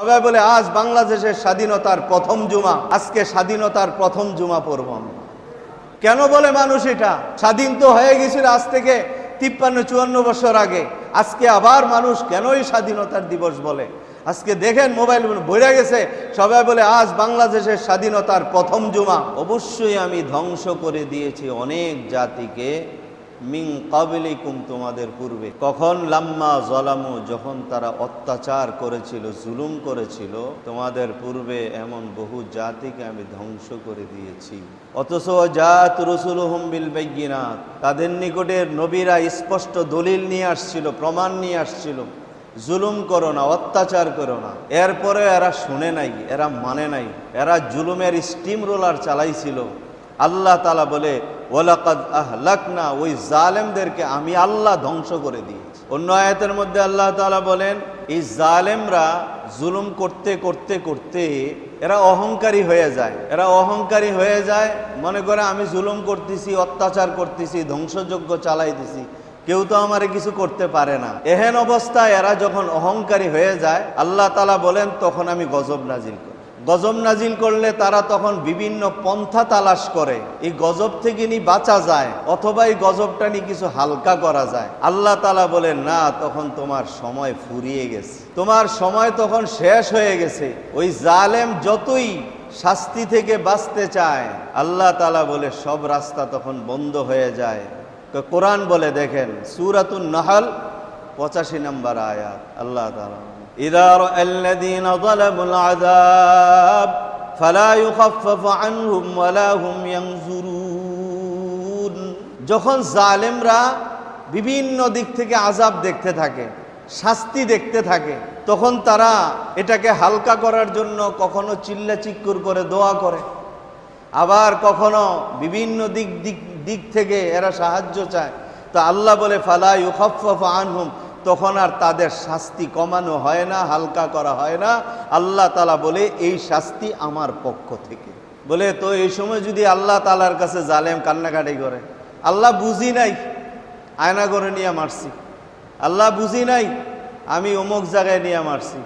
সবাই বলে আজ বাংলাদেশের স্বাধীনতার প্রথম জুমা, আজকে স্বাধীনতার প্রথম জুমা পড়ব আমরা। কেন বলে মানুষ এটা? স্বাধীন তো হয়ে গেছিল আজ থেকে 53-54 বছর আগে। আজকে আবার মানুষ কেনই স্বাধীনতার দিবস বলে? আজকে দেখেন মোবাইল ভরে গেছে, সবাই বলে আজ বাংলাদেশের স্বাধীনতার প্রথম জুমা। অবশ্যই আমি ধ্বংস করে দিয়েছি অনেক জাতিকে মিন কাবলিকুম, তোমাদের পূর্বে। কখন? লাম্মা জলামু, যখন তারা অত্যাচার করেছিল, জুলুম করেছিল, তোমাদের পূর্বে এমন বহু জাতিকে আমি ধ্বংস করে দিয়েছি। অথচ জাত রসুলুহুম বিল বাইয়িনাত, তাদের নিকটের নবীরা স্পষ্ট দলিল নিয়ে আসছিল, প্রমাণ নিয়ে আসছিল, জুলুম করো না, অত্যাচার করো না। এরপরে এরা শুনে নাই, এরা মানে নাই, এরা জুলুমের স্টিম রোলার চালাইছিল। আল্লাহ তাআলা বলে ওয়ালাকাদ আহলাকনা, ওই জালেমদেরকে আমি আল্লাহ ধ্বংস করে দিয়েছি। অন্য আয়াতের মধ্যে আল্লাহ তাআলা বলেন এই জালেমরা জুলুম করতে করতে করতে এরা অহংকারী হয়ে যায়। এরা অহংকারী হয়ে যায়, মনে করে আমি জুলুম করতেছি, অত্যাচার করতেছি, ধ্বংসযজ্ঞ চালাইতেছি, কেউ তো আমারে কিছু করতে পারে না। এহেন অবস্থায় এরা যখন অহংকারী হয়ে যায়, আল্লাহ তাআলা বলেন তখন আমি গজব নাজিল করি। গজব নাজিল করলে তারা তখন বিভিন্ন পন্থা তালাশ করে এই গজব থেকে নি বাঁচা যায়, অথবা এই গজবটা নিয়ে কিছু হালকা করা যায়। আল্লাহ তাআলা বলেন না, তখন তোমার সময় ফুরিয়ে গেছে, তোমার সময় তখন শেষ হয়ে গেছে। ওই জালেম যতই শাস্তি থেকে বাঁচতে চায়, আল্লাহ তাআলা বলে সব রাস্তা তখন বন্ধ হয়ে যায়। তো কোরআন বলে দেখেন সূরাতুন নাহল 85 নম্বর আয়াত, আল্লাহ তাআলা ইযা রাআল্লাযীনা যালামুল আযাব ফালা ইউখাফফাফু আনহুম ওয়ালা হুম ইয়ানজুরুন, যখন জালেমরা বিভিন্ন দিক থেকে আযাব দেখতে থাকে, শাস্তি দেখতে থাকে, তখন তারা এটাকে হালকা করার জন্য কখনো চিল্লা চিৎকার করে দোয়া করে, আবার কখনো বিভিন্ন দিক থেকে এরা সাহায্য চায়। তো আল্লাহ বলে ফালা ইউখাফফাফু আনহুম, তখন আর তাদের শাস্তি কমানো হয় না, হালকা করা হয় না। আল্লাহ তাআলা বলে এই শাস্তি আমার পক্ষ থেকে। বলে তো এই সময় যদি আল্লাহ তাআলার কাছে জালেম কান্নাকাটি করে, আল্লাহ বুঝি নাই আয়না করে নিয়ে মারছি, আল্লাহ বুঝি নাই আমি অমুক জায়গায় নিয়ে মারছি,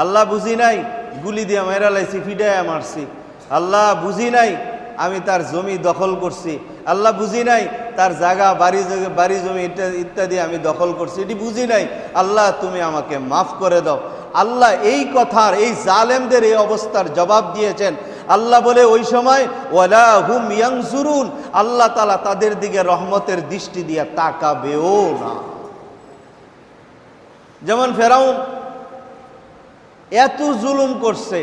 আল্লাহ বুঝি নাই গুলি দিয়ে মেরা লাইছি, ফিডাইয়া মারছি, আল্লাহ বুঝি নাই আমি তার জমি দখল করছি, আল্লাহ বুঝি নাই তার জায়গা বাড়ি জমি ইত্যাদি আমি দখল করছি, এটি বুঝি নাই, আল্লাহ তুমি আমাকে মাফ করে দাও। আল্লাহ এই কথার, এই জালেমদের এই অবস্থার জবাব দিয়েছেন। আল্লাহ বলে ওই সময় ওয়ালা হুম ইয়ানজুরুন, আল্লাহ তাআলা তাদের দিকে রহমতের দৃষ্টি দিয়ে তাকাবেও না। যেমন ফেরাউন এত জুলুম করছে,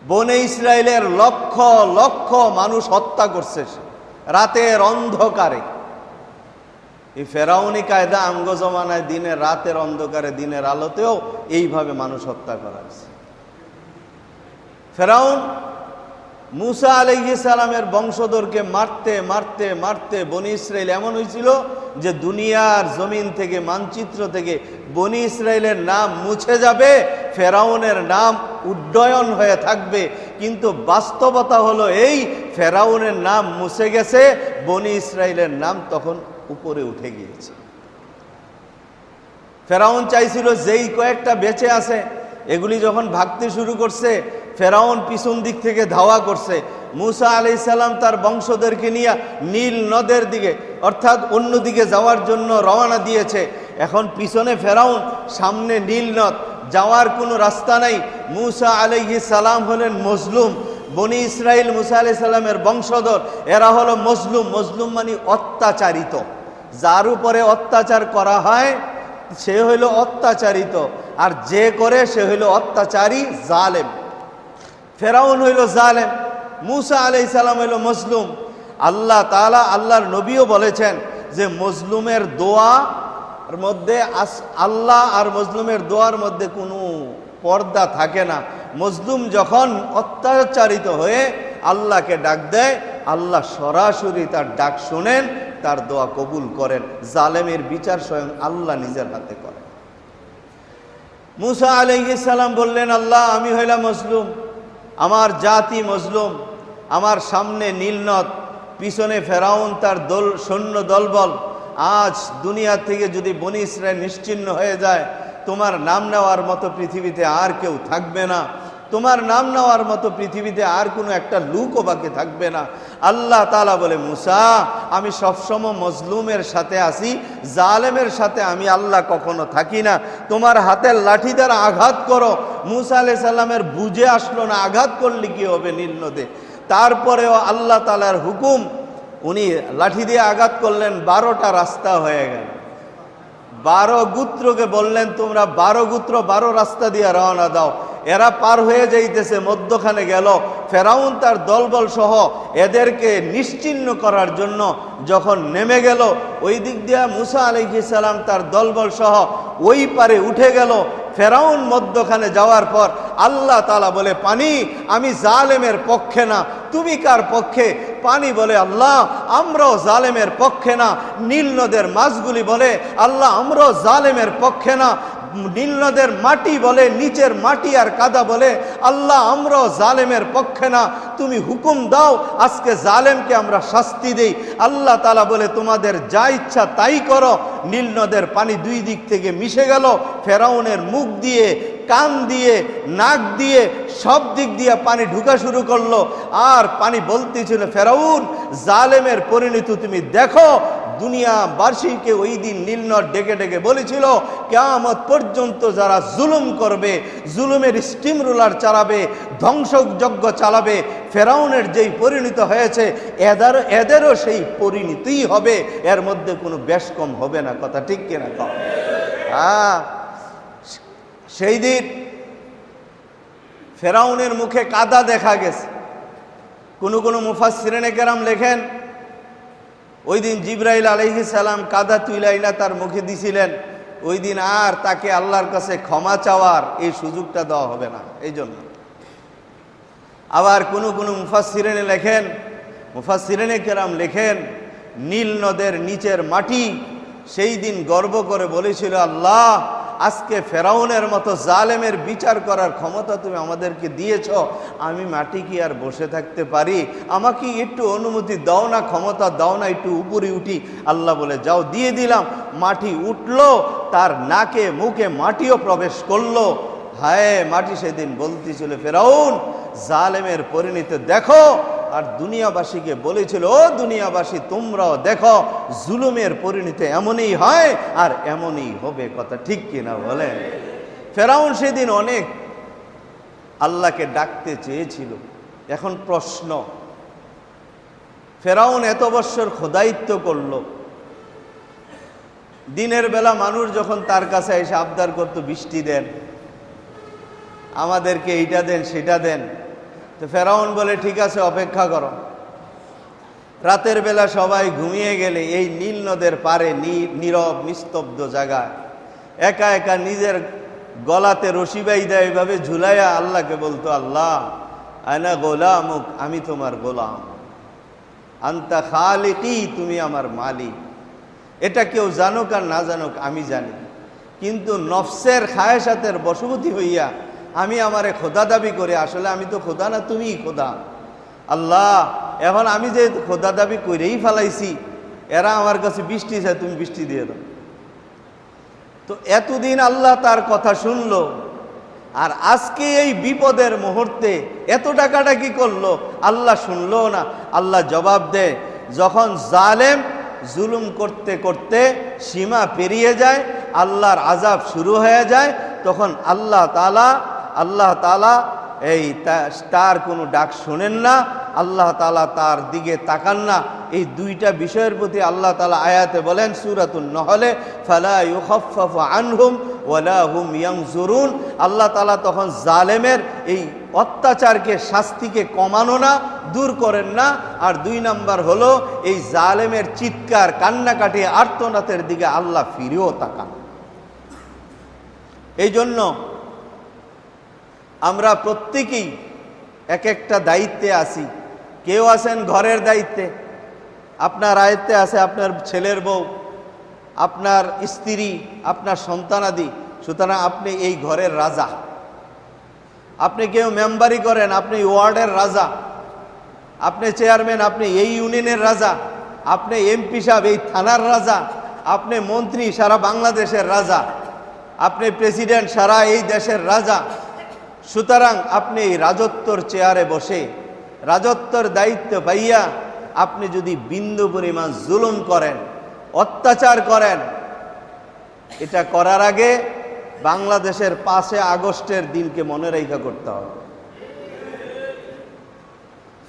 বনে ইসরায়েলের লক্ষ লক্ষ মানুষ হত্যা করছে রাতের অন্ধকারে। এই ফেরাউনি কায়দা আমগো জমানায় দিনের রাতের অন্ধকারে দিনের আলোতেও এইভাবে মানুষ হত্যা করা হয়েছে। ফেরাউন মুসা আলাইহিস সালামের বংশধরকে মারতে মারতে মারতে বনি ইসরায়েল এমন হয়েছিল যে দুনিয়ার জমিন থেকে, মানচিত্র থেকে বনি ইসরায়েলের নাম মুছে যাবে, ফেরাউনের নাম উড্ডয়ন হয়ে থাকবে। কিন্তু বাস্তবতা হলো এই, ফেরাউনের নাম মুছে গেছে, বনি ইসরায়েলের নাম তখন উপরে উঠে গিয়েছে। ফেরাউন চাইছিল যেই কয়েকটা বেঁচে আছে এগুলি যখন ভাগতে শুরু করছে, ফেরাউন পিছন দিক থেকে ধাওয়া করছে। মুসা আলাইহিস সালাম তার বংশধরকে নিয়ে নীল নদের দিকে অর্থাৎ অন্যদিকে যাওয়ার জন্য রওনা দিয়েছে। এখন পিছনে ফেরাউন, সামনে নীল নদ, যাওয়ার কোনো রাস্তা নাই। মুসা আলাইহিস সালাম হলেন মজলুম, বনি ইসরাইল মুসা আলাইহিস সালামের বংশধর, এরা হলো মজলুম। মজলুম মানে অত্যাচারিত, যার উপরে অত্যাচার করা হয় সে হইল অত্যাচারিত, আর যে করে সে হইল অত্যাচারী, জালেম। ফেরাউন হইল জালেম, মুসা আলাইহিস সালাম হইল মজলুম। আল্লাহ তাআলা, আল্লাহর নবীও বলেছেন যে মজলুমের দোয়ার মধ্যে আল্লাহ আর মজলুমের দোয়ার মধ্যে কোনো পর্দা থাকে না। মজলুম যখন অত্যাচারিত হয়ে আল্লাহকে ডাক দেয়, আল্লাহ সরাসরি তার ডাক শোনেন, তার দোয়া কবুল করেন। জালেমের বিচার স্বয়ং আল্লাহ নিজের হাতে করেন। মুসা আলাইহিস সালাম বললেন, আল্লাহ আমি হইলাম মজলুম, আমার জাতি মজলুম, আমার সামনে নীলনদ, পিছনে ফেরাউন তার সৈন্য দলবল। আজ দুনিয়া থেকে যদি বনি ইসরাইল নিশ্চিহ্ন হয়ে যায়, তোমার নাম নেওয়ার মতো পৃথিবীতে আর কেউ থাকবে না, তোমার নাম নেওয়ার মতো পৃথিবীতে আর কোনো একটা লুকও বাকি থাকবে না। আল্লাহ তাআলা বলে, মুসা আমি সবসময় মজলুমের সাথে আছি, জালেমের সাথে আমি আল্লাহ কখনো থাকি না। তোমার হাতের লাঠি দ্বারা আঘাত করো। মুসা আলাইহিস সালামের বুঝে আসলো না আঘাত করলে কি হবে নীল নদে। তারপরেও আল্লাহ তাআলার হুকুম, উনি লাঠি দিয়ে আঘাত করলেন, 12টা রাস্তা হয়ে গেল। 12 গোত্রকে বললেন, তোমরা 12 গোত্র 12 রাস্তা দিয়ে রওনা দাও। এরা পার হয়ে যাইতেছে, মধ্যখানে গেল। ফেরাউন তার দলবল সহ এদেরকে নিশ্চিহ্ন করার জন্য যখন নেমে গেল, ওই দিক দিয়ে মুসা আলাইহিস সালাম তার দলবল সহ ওই পারে উঠে গেল। ফেরাউন মধ্যখানে যাওয়ার পর আল্লাহ তাআলা বলে, পানি আমি জালেমের পক্ষে না, তুমি কার পক্ষে? পানি বলে, আল্লাহ আমরাও জালেমের পক্ষে না। নীল নদের মাছগুলি বলে, আল্লাহ আমরাও জালেমের পক্ষে না। নীল নদের মাটি বলে, নিচের মাটি আর কাদা বলে, আল্লাহ আমরাও জালেমের পক্ষে না। তুমি হুকুম দাও, আজকে জালেমকে আমরা শাস্তি দেই। আল্লাহ তাআলা বলে, তোমাদের যা ইচ্ছা তাই করো। নীল নদের পানি দুই দিক থেকে মিশে গেল। ফেরাউনের মুখ দিয়ে, কান দিয়ে, নাক দিয়ে, সব দিক দিয়ে পানি ঢুকা শুরু করলো। আর পানি বলতেছিল, ফেরাউন জালেমের পরিণতি তুমি দেখো। দুনিয়াবাসীকে ওই দিন নীলনদ ডেকে ডেকে বলেছিল, কিয়ামত পর্যন্ত যারা জুলুম করবে, জুলুমের স্টিম রোলার চালাবে, ধ্বংসযজ্ঞ চালাবে, ফেরাউনের যেই পরিণত হয়েছে এদেরও সেই পরিণতিই হবে, এর মধ্যে কোনো বেশ কম হবে না। কথা ঠিক কিনা কম? সেই দিন ফেরাউনের মুখে কাদা দেখা গেছে। কোনো মুফাসসিরিনে কেরাম লেখেন, ওই দিন জিবরাইল আলাইহিস সালাম কাদা তুইলাইনা তার মুখে দিছিলেন। ওই দিন আর তাকে আল্লাহর কাছে ক্ষমা চাওয়ার এই সুযোগটা দেওয়া হবে না। এই জন্য আবার কোনো মুফাসসিরিনে কেরাম লেখেন, নীল নদের নিচের মাটি সেই দিন গর্ব করে বলেছিল, আল্লাহ আজকে ফেরাউনের মতো জালেমের বিচার করার ক্ষমতা তুমি আমাদেরকে দিয়েছ, আমি মাটি কি আর বসে থাকতে পারি? আমাকে একটু অনুমতি দাও না, ক্ষমতা দাও না, একটু উপরে উঠি। আল্লাহ বলে, যাও, দিয়ে দিলাম। মাটি উঠলো, তার নাকে মুখে মাটিও প্রবেশ করলো। হায় মাটি সেদিন বলতেছিল, ফেরাউন জালেমের পরিণতি দেখো। আর দুনিয়াবাসীকে বলেছিল, ও দুনিয়াবাসী তোমরাও দেখো, জুলুমের পরিণতি এমনই হয় আর এমনই হবে। কথা ঠিক কিনা বলেন? ফেরাউন সেদিন অনেক আল্লাহকে ডাকতে চেয়েছিল। এখন প্রশ্ন, ফেরাউন এত বছর খোদাইত্ব করলো, দিনের বেলা মানুষ যখন তার কাছে এসে আবদার করতো, বৃষ্টি দেন, আমাদেরকে এইটা দেন সেটা দেন, তো ফেরাউন বলে, ঠিক আছে অপেক্ষা করো। রাতের বেলা সবাই ঘুমিয়ে গেলে এই নীল নদের পারে নীরব নিস্তব্ধ জায়গায় একা একা নিজের গলাতে রশি বাইদা এইভাবে ঝুলাইয়া আল্লাহকে বলতো, আল্লাহ আনা গোলামুক, আমি তোমার গোলাম, আনতা খালিকি, তুমি আমার মালিক। এটা কেউ জানুক আর না জানুক আমি জানি, কিন্তু নফসের খায়েশাতের বশবর্তী হইয়া আমি আমারে খোদা দাবি করে, আসলে আমি তো খোদা না, তুমিই খোদা। আল্লাহ এখন আমি যে খোদা দাবি করেই ফেলাইছি, এরা আমার কাছে বৃষ্টি চায়, তুমি বৃষ্টি দিয়ে দাও। তো এতদিন আল্লাহ তার কথা শুনলো, আর আজকে এই বিপদের মুহূর্তে এত ডাকাডাকি করলো, আল্লাহ শুনলো না। আল্লাহ জবাব দেয়, যখন জালেম জুলুম করতে করতে সীমা পেরিয়ে যায়, আল্লাহর আযাব শুরু হয়ে যায়, তখন আল্লাহ তাআলা এই তার কোনো ডাক শোনেন না, আল্লাহ তাআলা তার দিকে তাকান না। এই দুইটা বিষয়ের প্রতি আল্লাহ তাআলা আয়াতে বলেন, সূরাতুন নহলে, ফালা ইউখাফফাফু আনহুম ওয়ালা হুম ইয়ানজুরুন। আল্লাহ তাআলা তখন জালেমের এই অত্যাচারকে, শাস্তিকে কমানো না, দূর করেন না। আর 2 নাম্বার হলো, এই জালেমের চিৎকার, কান্নাকাটি, আর্তনাদের দিকে আল্লাহ ফিরেও তাকান। এই জন্য আমরা প্রত্যেকেই এক একটা দায়িত্বে আছি। কেউ আছেন ঘরের দায়িত্বে, আপনার আয়ত্তে আছে আপনার ছেলের বউ, আপনার স্ত্রী, আপনার সন্তানাদি। সুতরাং আপনি এই ঘরের রাজা। আপনি কেউ মেম্বারি করেন, আপনি ওয়ার্ডের রাজা, আপনি চেয়ারম্যান, আপনি এই ইউনিয়নের রাজা, আপনি এমপি সাহেব এই থানার রাজা, আপনি মন্ত্রী সারা বাংলাদেশের রাজা। আপনি প্রেসিডেন্ট, সারা এই দেশের রাজা। সুতরাং আপনি এই রাজত্বর চেয়ারে বসে রাজত্বর দায়িত্ব পাইয়া আপনি যদি বিন্দু পরিমাণ জুলুম করেন, অত্যাচার করেন, এটা করার আগে বাংলাদেশের 5 আগস্টের দিনকে মনে রেখা করতে হবে।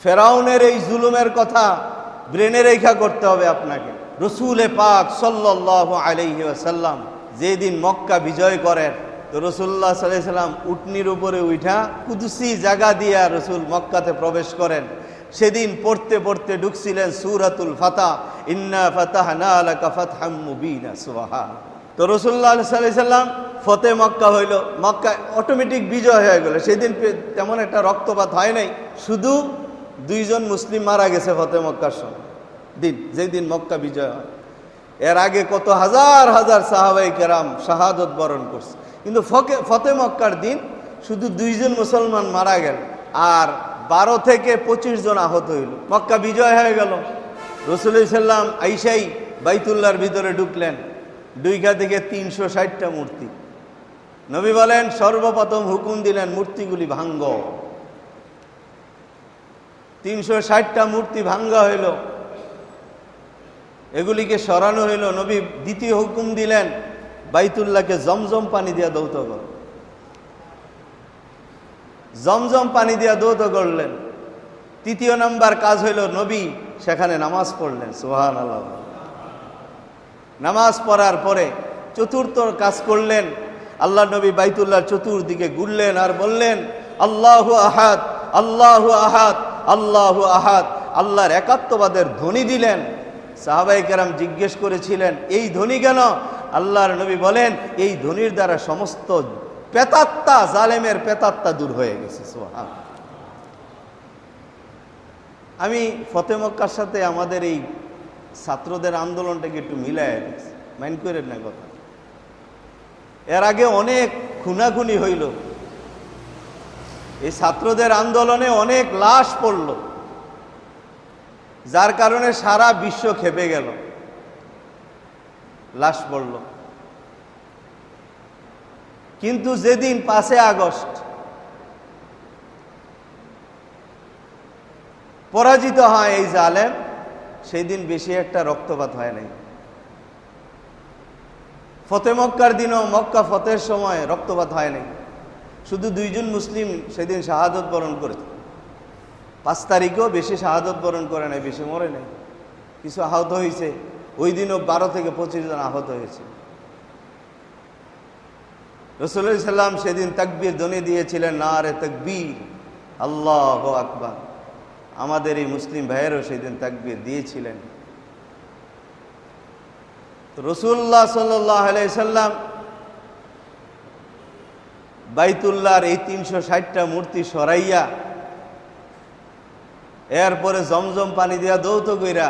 ফেরাউনের এই জুলুমের কথা ব্রেনে রেখা করতে হবে আপনাকে। রসুল পাক সাল্লাল্লাহু আলাইহি ওয়াসাল্লাম যেদিন মক্কা বিজয় করেন, তো রসুল্লাহ সাল্লাল্লাহু আলাইহি ওয়াসাল্লাম উটনির উপরে উঠা কুদসি জায়গা দিয়া রসুল মক্কাতে প্রবেশ করেন। সেদিন পড়তে পড়তে ঢুকছিলেন সূরাতুল ফাতহ, ইন্না ফাতাহনা লাকা ফাতহাম মুবিনা। সুবহানাল্লাহ। তো রসুল্লাহ সাল্লাল্লাহু আলাইহি ওয়াসাল্লাম ফতে মক্কা হইল, মক্কা অটোমেটিক বিজয় হয়ে গেল। সেদিন তেমন একটা রক্তপাত হয় নাই, শুধু 2 জন মুসলিম মারা গেছে ফতে মক্কার সময় দিন, যেই দিন মক্কা বিজয় হয়। এর আগে কত হাজার হাজার সাহাবায়ে কেরাম শাহাদত বরণ করছে, কিন্তু ফতে মক্কার দিন শুধু 2 জন মুসলমান মারা গেল আর 12 থেকে 25 জন আহত হইল। মক্কা বিজয় হয়ে গেল। রাসূলুল্লাহ সাল্লাম আইসাই বাইতুল্লাহর ভিতরে ঢুকলেন, 2 থেকে 360টা মূর্তি। নবী বলেন, সর্বপ্রথম হুকুম দিলেন মূর্তিগুলি ভাঙ্গ। 360টা মূর্তি ভাঙ্গা হইল, এগুলিকে সরানো হইল। নবী দ্বিতীয় হুকুম দিলেন, বাইতুল্লাহকে জমজম পানি দিয়া দৌত কর। জমজম পানি দিয়া দৌত করলেন। তৃতীয় নাম্বার কাজ হইল, নবী সেখানে নামাজ পড়লেন। সুবহানাল্লাহ। নামাজ পড়ার পরে চতুর্থ কাজ করলেন, আল্লাহ নবী বাইতুল্লাহর চতুর্দিকে ঘুরলেন আর বললেন, আল্লাহু আহাদ, আল্লাহু আহাদ, আল্লাহু আহাদ। আল্লাহর একাত্মবাদের ধ্বনি দিলেন। সাহাবায়ে কেরাম জিজ্ঞেস করেছিলেন, এই ধ্বনি কেন? আল্লাহর নবী বলেন, এই ধ্বনির দ্বারা সমস্ত পেতাত্তা, জালেমের পেতাত্তা দূর হয়ে গেছে। সুবহানাল্লাহ। আমি ফতে মক্কার সাথে আমাদের এই ছাত্রদের আন্দোলনটাকে একটু মিলাই দিচ্ছি, মাইন্ড করেন না কথা। এর আগে অনেক খুনাখুনি হইল, এই ছাত্রদের আন্দোলনে অনেক লাশ পড়ল, যার কারণে সারা বিশ্ব খেপে গেল। লাশ পড়ল, কিন্তু যেদিন 5 আগস্ট পরাজিত হয় এই জালেম, সেই দিন বেশি একটা রক্তপাত হয় নাই। ফতে মক্কার দিনও মক্কা ফতের সময় রক্তপাত হয় নাই, শুধু 2 জন মুসলিম সেদিন শাহাদত বরণ করেছে। 5 তারিখেও বেশি শাহাদত বরণ করে নাই, বেশি মরে নাই, কিছু আহত হয়েছে। ওই দিনও 12 থেকে 25 জন আহত হয়েছে। রাসূলুল্লাহ সাল্লাম সেদিন তাকবীর ধ্বনি দিয়েছিলেন, নারে তাকবীর, আল্লাহু আকবার। আমাদের এই মুসলিম ভাইয়েরও সেদিন তাকবীর দিয়েছিলেন। রাসূলুল্লাহ সাল্লাল্লাহু আলাইহি সাল্লাম বাইতুল্লাহর এই 360টা মূর্তি সরাইয়া এরপরে জমজম পানি দিয়া দৌত কইরা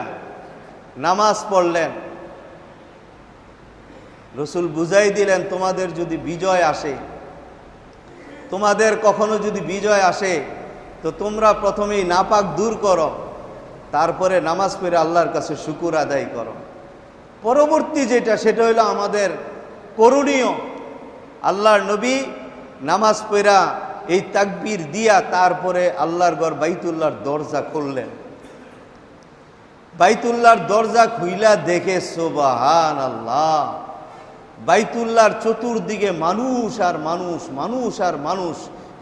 নামাজ পড়লেন। রসুল বুঝাই দিলেন, তোমাদের যদি বিজয় আসে, তোমাদের কখনো যদি বিজয় আসে, তো তোমরা প্রথমেই নাপাক দূর করো, তারপরে নামাজ পড়ে আল্লাহর কাছে শুকুর আদায় করো। পরবর্তী যেটা, সেটা হইল আমাদের করণীয়। আল্লাহর নবী নামাজ পড়া এই তাকবীর দিয়া তারপরে আল্লাহর ঘর বাইতুল্লাহর দরজা খুললেন। বাইতুল্লাহর দরজা খুইলা দেখে সুবহানাল্লাহ, বাইতুল্লাহর চতুর্দিকে মানুষ আর মানুষ, মানুষ আর মানুষ,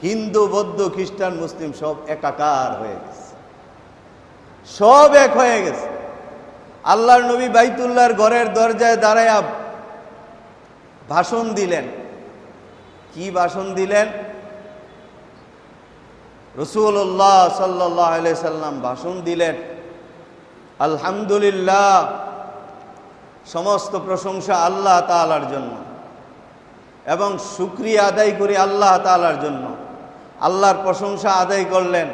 হিন্দু, বৌদ্ধ, খ্রিস্টান, মুসলিম সব একাকার হয়ে গেছে, সব এক হয়ে গেছে। আল্লাহর নবী বাইতুল্লাহর ঘরের দরজায় দাঁড়ায়া ভাষণ দিলেন। কি ভাষণ দিলেন? রাসূলুল্লাহ সাল্লাল্লাহু আলাইহি সাল্লাম ভাষণ দিলেন, আলহামদুলিল্লাহ, সমস্ত প্রশংসা আল্লাহ তাআলার জন্য এবং শুকরিয়া আদায় করি আল্লাহ তাআলার জন্য। আল্লাহর প্রশংসা আদায় করলেন,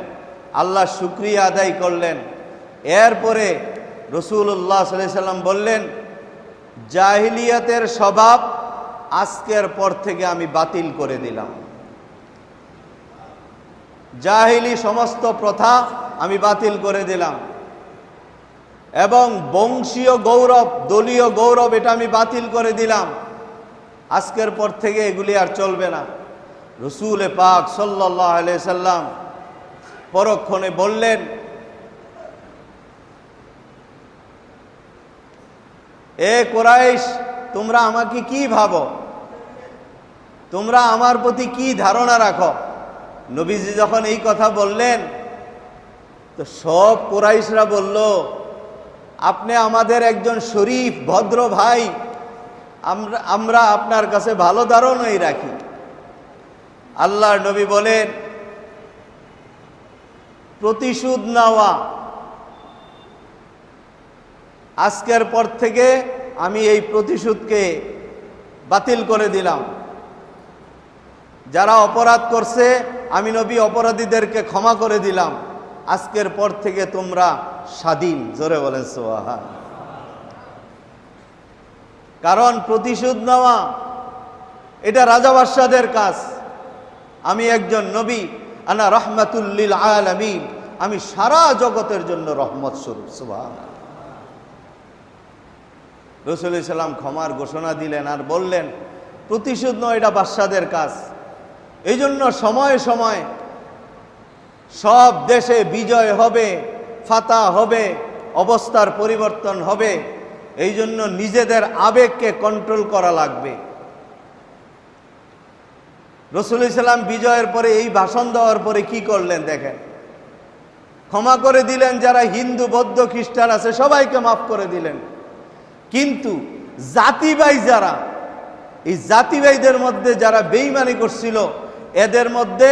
আল্লাহর শুকরিয়া আদায় করলেন। এরপরে রাসূলুল্লাহ সাল্লাল্লাহু আলাইহি সাল্লাম বললেন, জাহিলিয়াতের স্বভাব আজকের পর থেকে আমি বাতিল করে দিলাম। জাহিলি সমস্ত প্রথা আমি বাতিল করে দিলাম এবং বংশীয় গৌরব, দলীয় গৌরব, এটা আমি বাতিল করে দিলাম। আজকের পর থেকে এগুলি আর চলবে না। রসুল পাক সাল্লাল্লাহু আলাইহি সাল্লাম পরক্ষণে বললেন, এ কুরাইশ, তোমরা আমাকে কি ভাবো, তোমরা আমার প্রতি কি ধারণা রাখো? নবীজি যখন এই কথা বললেন তো সব কুরাইশরা বলল, আপনি আমাদের একজন শরীফ ভদ্র ভাই, আমরা আপনার কাছে ভালো ধারণাই রাখি। আল্লাহর নবী বলেন, প্রতিশোধ নেওয়া, আজকের পর থেকে আমি এই প্রতিশোধকে বাতিল করে দিলাম। যারা অপরাধ করছে আমি নবী অপরাধীদেরকে ক্ষমা করে দিলাম। আজকের পর থেকে তোমরা স্বাধীন। জোরে বলেন সুবহান। কারণ প্রতিশোধ নেওয়া এটা রাজা বাদশাদের কাজ। আমি একজন নবী, আনা রাহমাতুল লিল আলামিন, আমি সারা জগতের জন্য রহমত স্বরূপ। সুবহান। রাসূল সাল্লাল্লাহু আলাইহি ওয়াসাল্লাম ক্ষমার ঘোষণা দিলেন আর বললেন, প্রতিশোধ নয়, এটা বাদশাদের কাজ। এই জন্য সময়ে সময়ে সব দেশে বিজয় হবে, ফাতা হবে, অবস্থার পরিবর্তন হবে। এই জন্য নিজেদের আবেগকে কন্ট্রোল করা লাগবে। রাসূল সাল্লাল্লাহু আলাইহি ওয়াসাল্লাম বিজয়ের পরে এই ভাষণ দেওয়ার পরে কি করলেন দেখেন, ক্ষমা করে দিলেন যারা হিন্দু, বৌদ্ধ, খ্রিস্টান আছে সবাইকে মাফ করে দিলেন। কিন্তু জাতিভাই যারা, এই জাতিভাইদের মধ্যে যারা বেঈমানি করছিল, এদের মধ্যে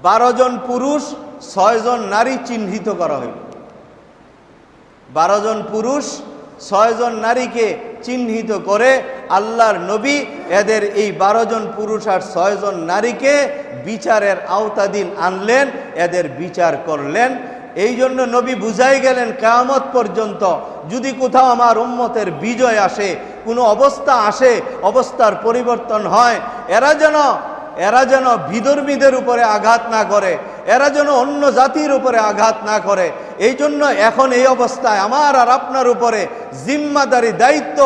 12 জন পুরুষ 6 জন নারী চিহ্নিত করা হইল। 12 জন পুরুষ 6 জন নারীকে চিহ্নিত করে আল্লাহর নবী এদের এই 12 জন পুরুষ আর 6 জন নারীকে বিচারের আওতাধীন আনলেন, এদের বিচার করলেন। এই জন্য নবী বুঝাই গেলেন, কিয়ামত পর্যন্ত যদি কোথাও আমার উম্মতের বিজয় আসে, কোনো অবস্থা আসে, অবস্থার পরিবর্তন হয়, এরা যেন বিধর্মীদের উপরে আঘাত না করে, এরা যেন অন্য জাতির উপরে আঘাত না করে। এই জন্য এখন এই অবস্থায় আমার আর আপনার উপরে জিম্মাদারি, দায়িত্ব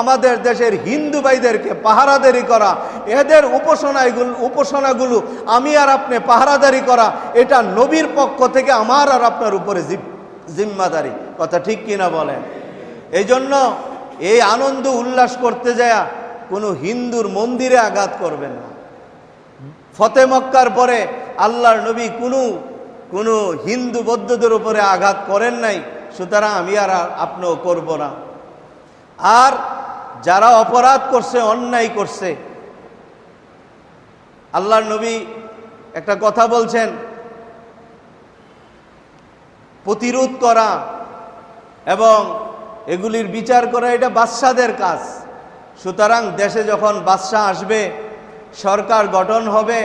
আমাদের দেশের হিন্দু ভাইদেরকে পাহারাদারি করা, এদের উপাসনাগুলো আমি আর আপনি পাহারাদারি করা, এটা নবীর পক্ষ থেকে আমার আর আপনার উপরে জিম্মাদারি। কথা ঠিক কিনা বলেন? এই জন্য এই আনন্দ উল্লাস করতে যায় কোনো হিন্দুর মন্দিরে আঘাত করবেন না। ফতে মক্কার পরে আল্লাহর নবী কোনো হিন্দু বৌদ্ধদের উপরে আঘাত করেন নাই, সুতরাং আমি আর আপনিও করব না। আর যারা অপরাধ করছে, অন্যায় করছে, আল্লাহর নবী একটা কথা বলছেন, প্রতিরোধ করা এবং এগুলির বিচার করা এটা বাদশাদের কাজ। সুতরাং দেশে যখন বাদশা আসবে, সরকার গঠন হবে,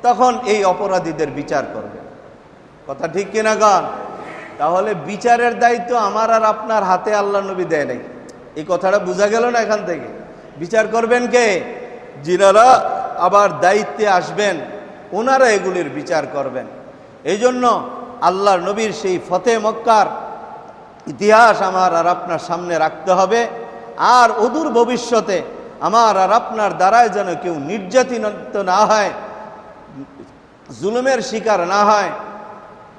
তখন এই অপরাধীদের বিচার করবে। কথা ঠিক কিনা গান? তাহলে বিচারের দায়িত্ব আমার আর আপনার হাতে আল্লাহ নবী দেয় নাই। এই কথাটা বোঝা গেল না? এখান থেকে বিচার করবেন কে? যিনারা আবার দায়িত্বে আসবেন, ওনারা এগুলির বিচার করবেন। এই জন্য আল্লাহর নবীর সেই ফতে মক্কার ইতিহাস আমার আর আপনার সামনে রাখতে হবে। আর অদূর ভবিষ্যতে আমার আর আপনার দ্বারায় যেন কেউ নির্যাতিত না হয়, জুলুমের শিকার না হয়।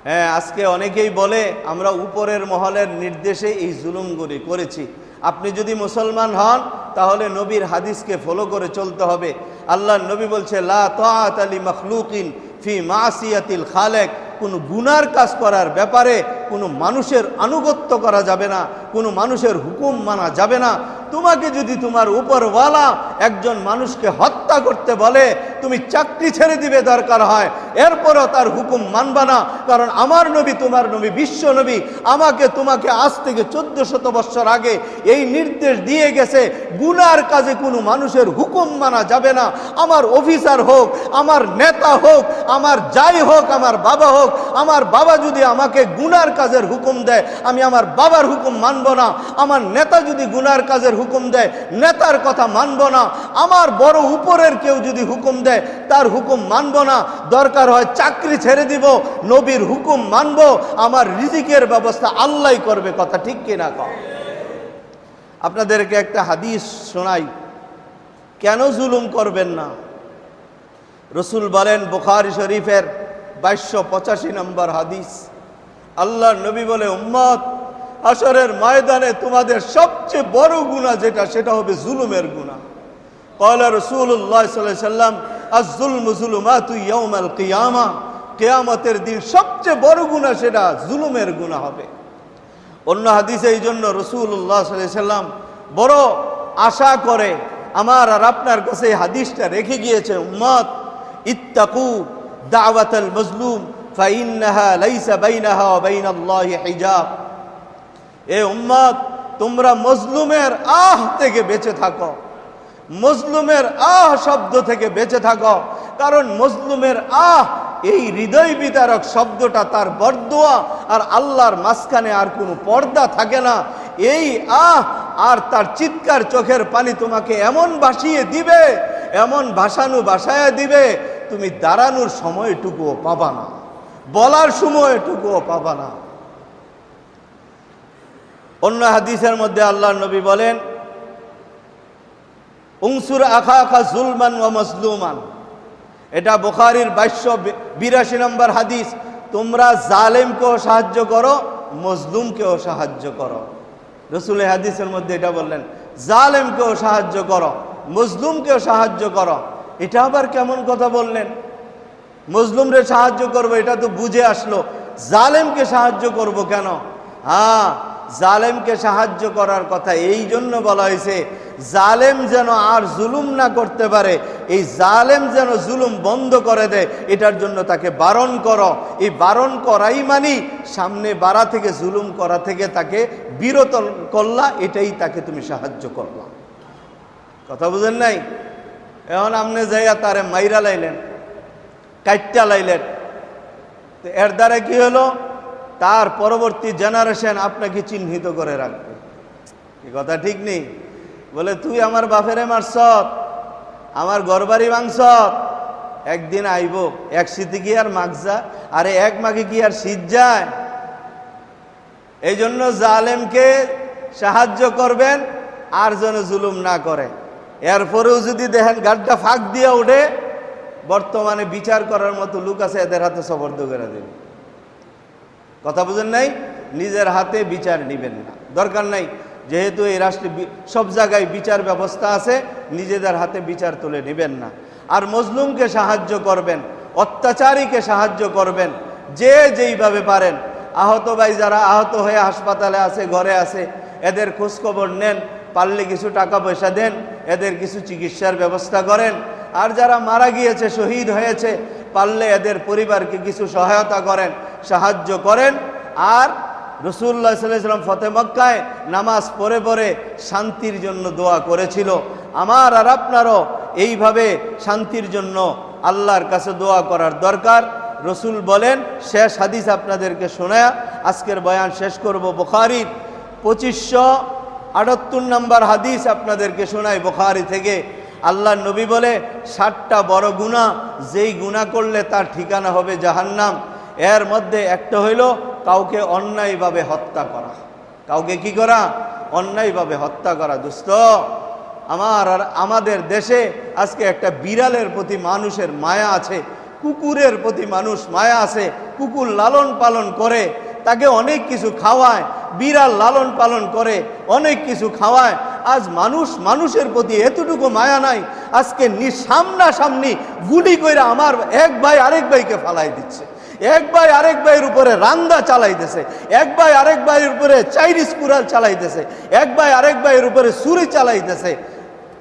হ্যাঁ, আজকে অনেকেই বলে আমরা উপরের মহলের নির্দেশে এই জুলুমগুলি করেছি। আপনি যদি মুসলমান হন তাহলে নবীর হাদিসকে ফলো করে চলতে হবে। আল্লাহর নবী বলছে, লা তাআতা লি মাখলুকিন ফি মাসিয়াতিল খালেক। কোনো গুনার কাজ করার ব্যাপারে কোনো মানুষের আনুগত্য করা যাবে না, কোনো মানুষের হুকুম মানা যাবে না। তোমাকে যদি তোমার উপরওয়ালা একজন মানুষকে হত্যা করতে বলে, তুমি চাকরি ছেড়ে দিবে দরকার হয়, এরপরও তার হুকুম মানবা না। কারণ আমার নবী, তোমার নবী, বিশ্ব নবী আমাকে তোমাকে আজ থেকে 1400 বছর আগে এই নির্দেশ দিয়ে গেছে, গুনার কাজে কোনো মানুষের হুকুম মানা যাবে না। আমার অফিসার হোক, আমার নেতা হোক, আমার যাই হোক, আমার বাবা হোক, আমার বাবা যদি আমাকে গুনার কাজের হুকুম দেয়, আমি আমার বাবার হুকুম মানব না। আমার নেতা যদি গুনার কাজের হুকুম দেয়, নেতার কথা মানব না। আমার বড় উপরের কেউ যদি হুকুম দেয়, তার হুকুম মানব না। দরকার হয় চাকরি ছেড়ে দিব, নবীর হুকুম মানব। আমার রিজিকের ব্যবস্থা আল্লাহই করবে। কথা ঠিক কিনা কও? আপনাদেরকে একটা হাদিস শোনাই, কেন জুলুম করবেন না? রসুল বলেন, বুখারী শরীফের 2285 নম্বর হাদিস, আল্লাহর নবী বলে, উম্মত, হাশরের ময়দানে তোমাদের সবচেয়ে বড় গুনাহ যেটা, সেটা হবে জুলুমের গুনাহ। ক্বালা রাসূলুল্লাহ সাল্লাল্লাহু আলাইহি সাল্লাম, আয-যুলমু যুলুমাতু ইয়াউমাল কিয়ামাহ, কিয়ামতের দিন সবচেয়ে বড় গুনাহ সেটা জুলুমের গুনাহ হবে। অন্য হাদিসে এই জন্য রাসূলুল্লাহ সাল্লাল্লাহু আলাইহি সাল্লাম বড় আশা করে আমার আর আপনার কাছে এই হাদিসটা রেখে গিয়েছে, উম্মত, ইত্তাকু দাওয়াতাল মাজলুম ফাইন্নাহা লাইসা বাইনাহা ওয়া বাইনাল্লাহি হিজাব। এ উম্মত, তোমরা মজলুমের আহ থেকে বেঁচে থাকো, মজলুমের আহ শব্দ থেকে বেঁচে থাকো, কারণ মজলুমের আহ এই হৃদয় বিতারক শব্দটা, তার বরদোয়া আর আল্লাহর মাঝখানে আর কোনো পর্দা থাকে না। এই আহ আর তার চিৎকার, চোখের পানি তোমাকে এমন ভাসিয়ে দিবে, এমন ভাসায়া দিবে, তুমি দাঁড়ানোর সময়টুকুও পাবা না, বলার সময়টুকুও পাবা না। অন্য হাদিসের মধ্যে আল্লাহর নবী বলেন, উনসুর আখাকা জুলমান ওয়া মাজলুমান, এটা বুখারীর 2282 নম্বর হাদিস। তোমরা জালেমকেও সাহায্য করো, মজলুমকেও সাহায্য করো। রাসূল হাদিসের মধ্যে এটা বললেন, জালেমকেও সাহায্য করো, মজলুমকেও সাহায্য করো। এটা আবার কেমন কথা বললেন? মজলুমরে সাহায্য করবো, এটা তো বুঝে আসলো, জালেমকে সাহায্য করব কেন? হ্যাঁ, জালেমকে সাহায্য করার কথা এই জন্য বলা হয়েছে, জালেম যেন আর জুলুম না করতে পারে, এই জালেম যেন জুলুম বন্ধ করে দেয়, এটার জন্য তাকে বারণ করো। এই বারণ করাই মানি সামনে বাড়া থেকে, জুলুম করা থেকে তাকে বিরত করলা, এটাই তাকে তুমি সাহায্য করলা। কথা বুঝেন নাই? এখন আপনি যাইয়া তারে মাইরা লাইলেন, কাইট্টা লাইলেন, তো এর দ্বারা কি হলো? তার পরবর্তী জেনারেশন আপনাকে চিহ্নিত করে রাখবে। এই কথা ঠিক নেই? বলে, তুই আমার বাপেরে মারছত, আমার ঘরবাড়ি ভাঙছত, একদিন আইব, এক শীতে কি আর মাগজা? আরে এক মাগে কি আর শীত যায়? এই জন্য জালেমকে সাহায্য করবেন আর যেন জুলুম না করে। এরপরেও যদি দেখেন গাড্ডা ফাঁক দিয়ে ওঠে, বর্তমানে বিচার করার মতো লোক আছে, এদের হাতে সবর্দ করে দেবে। কথা বুঝেন নাই? নিজের হাতে বিচার নিবেন না, দরকার নাই। যেহেতু এই রাষ্ট্রে সব জায়গায় বিচার ব্যবস্থা আছে, নিজেদের হাতে বিচার তুলে নেবেন না। আর মজলুমকে সাহায্য করবেন, অত্যাচারীকে সাহায্য করবেন, যে যেইভাবে পারেন। আহত ভাই যারা আহত হয়ে হাসপাতালে আছে, ঘরে আছে, এদের খোঁজখবর নেন, পারলে কিছু টাকা পয়সা দেন, এদের কিছু চিকিৎসার ব্যবস্থা করেন। আর যারা মারা গিয়েছে, শহীদ হয়েছে, পারলে এদের পরিবারকে কিছু সহায়তা করেন, সাহায্য করেন। আর রাসূলুল্লাহ সাল্লাল্লাহু আলাইহি ওয়াসাল্লাম ফতে মক্কায় নামাজ পড়ে পড়ে শান্তির জন্য দোয়া করেছিল। আমার আর আপনারও এইভাবে শান্তির জন্য আল্লাহর কাছে দোয়া করার দরকার। রসুল বলেন, শেষ হাদিস আপনাদেরকে শোনায়া আজকের বয়ান শেষ করব। বুখারীর 2578 নম্বর হাদিস আপনাদেরকে শোনাই, বুখারী থেকে। আল্লাহর নবী বলে, 60টা বড় গুনাহ, যেই গুনাহ করলে তার ঠিকানা হবে জাহান্নাম। এর মধ্যে একটা হইল কাউকে অন্যায়ভাবে হত্যা করা। কাউকে কি করা? অন্যায়ভাবে হত্যা করা। দোস্ত, আমার আর আমাদের দেশে আজকে একটা বিড়ালের প্রতি মানুষের মায়া আছে, কুকুরের প্রতি মানুষ মায়া আছে। কুকুর লালন পালন করে, তাকে অনেক কিছু খাওয়ায়, বিড়াল লালন পালন করে, অনেক কিছু খাওয়ায়। আজ মানুষের প্রতি এতটুকু মায়া নাই, আজকে সামনাসামনি গুলি কইরা আমার এক ভাই আরেক ভাইকে ফালাই দিচ্ছে, এক ভাই আরেক ভাইয়ের উপরে রান্দা চালাইতেছে, এক ভাই আরেক ভাইয়ের উপরে চাইনিজ কুড়াল চালাইতেছে, এক ভাই আরেক ভাইয়ের উপরে ছুরি চালাইতেছে।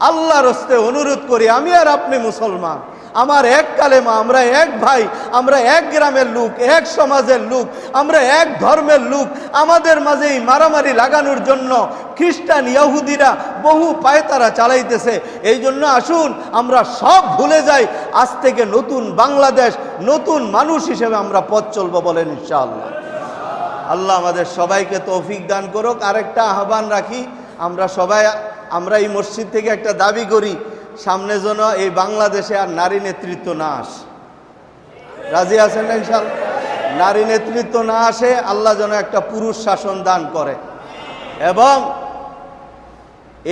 আল্লাহর হস্তে অনুরোধ করি, আমি আর আপনি মুসলমান, আমার এক কালেমা, আমরা এক ভাই, আমরা এক গ্রামের লোক, এক সমাজের লোক, আমরা এক ধর্মের লোক। আমাদের মাঝেই মারামারি লাগানোর জন্য খ্রিস্টান ইহুদিরা বহু পায়তারা চালাইতেছে। এই জন্য আসুন আমরা সব ভুলে যাই, আজ থেকে নতুন বাংলাদেশ, নতুন মানুষ হিসেবে আমরা পথ চলবো, বলেন ইনশাআল্লাহ। আল্লাহ আমাদের সবাইকে তৌফিক দান করুক। আরেকটা আহ্বান রাখি, আমরা এই মসজিদ থেকে একটা দাবি করি, সামনে যেন এই বাংলাদেশে আর নারী নেতৃত্ব না আসে। রাজি আছেন না ইনশাআল্লাহ? নারী নেতৃত্ব না আসে, আল্লাহ যেন একটা পুরুষ শাসন দান করে। এবং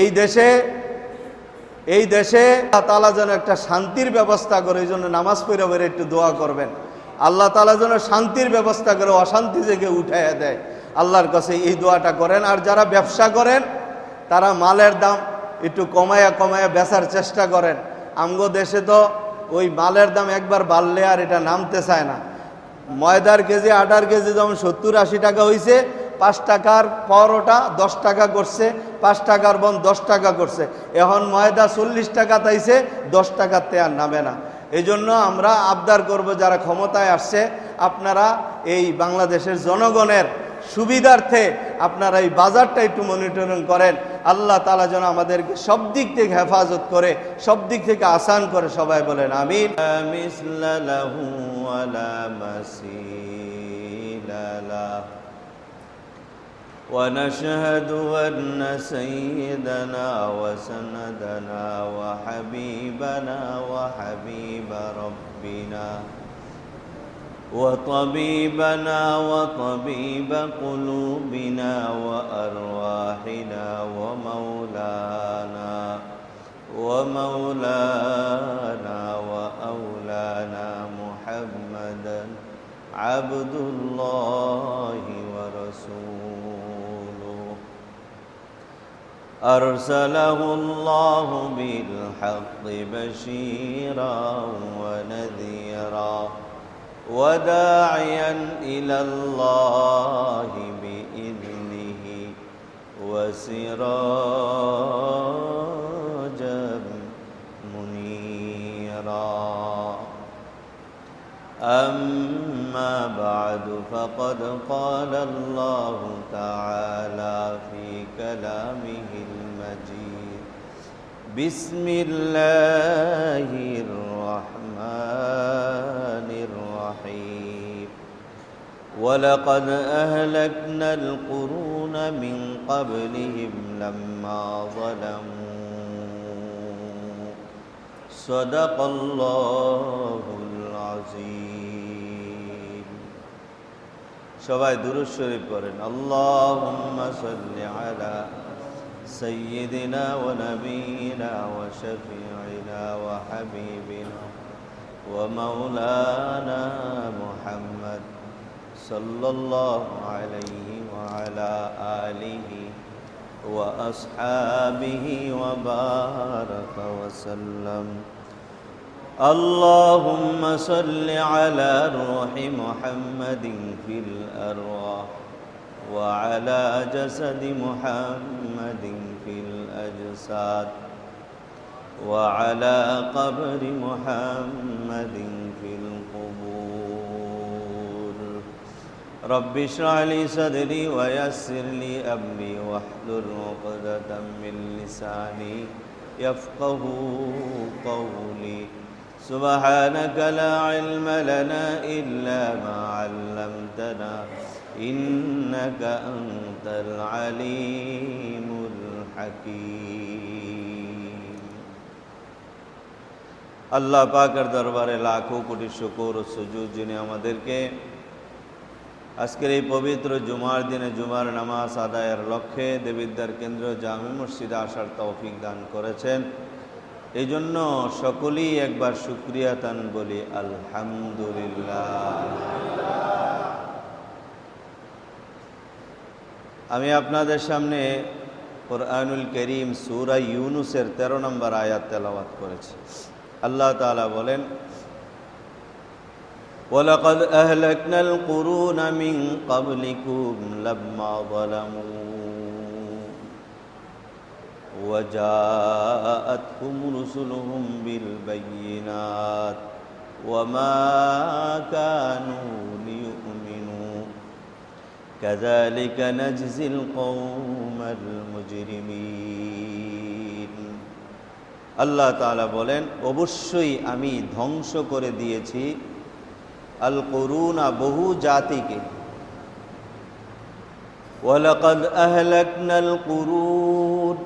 এই দেশে এই দেশে আল্লাহ তাআলা যেন একটা শান্তির ব্যবস্থা করে, এই জন্য নামাজ পড়ে বেড়ে একটু দোয়া করবেন। আল্লাহ তাআলা যেন শান্তির ব্যবস্থা করে, অশান্তি থেকে উঠাইয়া দেয়, আল্লাহর কাছে এই দোয়াটা করেন। আর যারা ব্যবসা করেন তারা মালের দাম একটু কমায়া কমায়া বেচার চেষ্টা করেন। আমগো দেশে তো ওই মালের দাম একবার বাড়লে আর এটা নামতে চায় না। ময়দার কেজি, আটার কেজি যেমন 70-80 টাকা হয়েছে, 5 টাকার পরোটা 10 টাকা করছে, 5 টাকার বন 10 টাকা করছে। এখন ময়দা 40 টাকা তাইছে, 10 টাকাতে আর নামে না। এই জন্য আমরা আবদার করব, যারা ক্ষমতায় আসছে আপনারা এই বাংলাদেশের জনগণের সুবিধার্থে আপনারা এই বাজারটা একটু মনিটরিং করেন। আল্লাহ তাআলা যেন আমাদেরকে সব দিক থেকে হেফাজত করে, সব দিক থেকে আসান করে। সবাই বলেন আমিন। ونشهد أن سيدنا وسندنا وحبيبنا وحبيب ربنا وطبيبنا وطبيب قلوبنا وأرواحنا ومولانا وأولانا محمدا عبد الله ورسوله أرسله الله بالحق بشيرا ونذيرا وداعيا إلى الله بإذنه وسراجا منيرا. أما بعد فقد قال الله تعالى في كلامه المجيد: بسم الله الرحمن الرحيم. ولقد أهلكنا القرون من قبلهم لما ظلموا. صدق الله العظيم. সবাই দুরূদ শরীফ পড়েন। আল্লাহুম্মা সাল্লি আলা سيدنا ونبينا وشفيعنا وحبيبنا ومولانا محمد صلى الله عليه وعلى آله وأصحابه وبارك وسلم. اللهم صل على روح محمد في الأرواح وعلى جسد محمد في الأجساد وعلى قبر محمد في القبور. رب اشرح لي صدري ويسر لي أمري واحلل عقدة من لساني يفقه قولي. سبحانك لا علم لنا إلا ما علمتنا إنك أنت العليم الحكيم. আল্লাহ পাকের দরবারে লাখো কোটি শুকর ও সুজুদ, যিনি আমাদেরকে আজকের এই পবিত্র জুমার দিনে জুমার নামাজ আদায়ের লক্ষ্যে দেবিদ্বার কেন্দ্র জামি মসজিদে আসার তৌফিক দান করেছেন। এই জন্য সকলেই একবার শুকরিয়া তান বলি আলহামদুলিল্লাহ। আমি আপনাদের সামনে কুরআনুল কারীম সূরা ইউনূসের 13 নম্বর আয়াত তেলাওয়াত করেছি। আল্লাহ তাআলা বলেন, ওয়ালাকাদ আহলাকনাল কুরুনা মিন ক্বাবলিকুম লাম্মা যালামু وجاءتهم رسلهم بالبينات وما كانوا ليؤمنوا كذلك نجزي القوم المجرمين. আল্লাহ তাআলা বলেন, অবশ্যই আমি ধ্বংস করে দিয়েছি আল কুরুনা, বহু জাতিকে। ওয়ালাকাদ আহলাকনাল কুরুন,